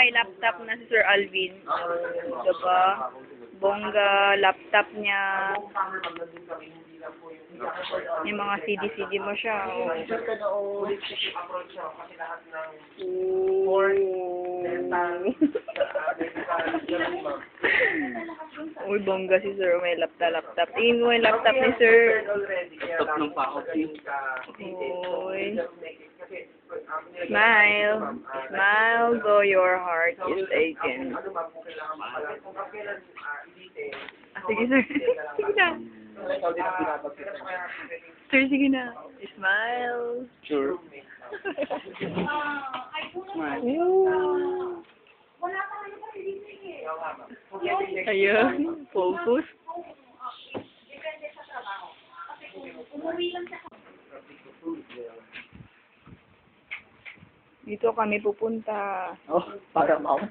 may laptop na si Sir Alvin. Diba? Bongga, laptop niya. May mga CD mo siya. Oh. Uy, bongga si Sir. May laptop. Tingin mo yung laptop ni Sir. Laptop ng pakot. Uy. Smile. Smile, though your heart is aching. Sige, Sir. Sige na. Sir, sige na. Smile. Sure. Ayun. Focus. Dito kami pupunta. Oh, Paramount.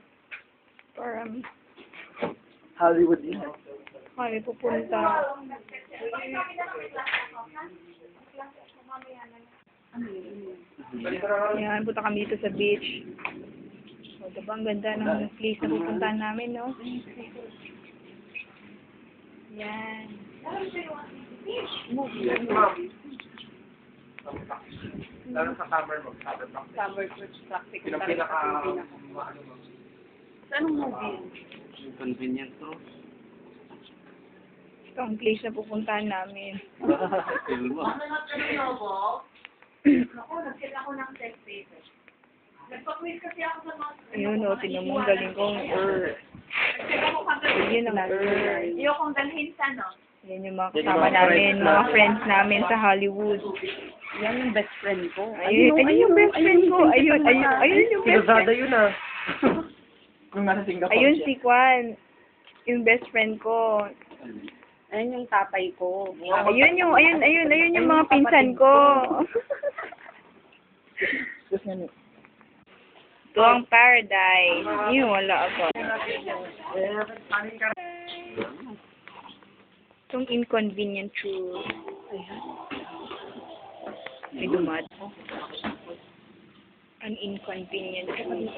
Hollywood yun. Kami pupunta. Yan, punta kami dito sa beach. O, diba, ang ganda ng place na pupuntahan namin, no? Yan. Lalo sa summer mo, Summer Cruise Traffic. yung pinaka, Anong movie? Convenient to. Ito ang place na pupuntahan namin. Film mo. Ayun, o, tinan mo, ang galing kong Yun ang Ayokong dalhin sa no? Yan yung mga kasama namin, mga friends namin sa Hollywood. Yan yung best friend ko. Ayun yung best friend ko. Ayun yung best friend. Yun ah. Kung nasa Singapore Ayun siya. si Kwan. Yung best friend ko. Ayun yung tatay ko. Ayun yung mga pinsan ko. Ito ang paradise. Yun, wala ako. Itong inconvenient truth. May dumad. An inconvenient truth.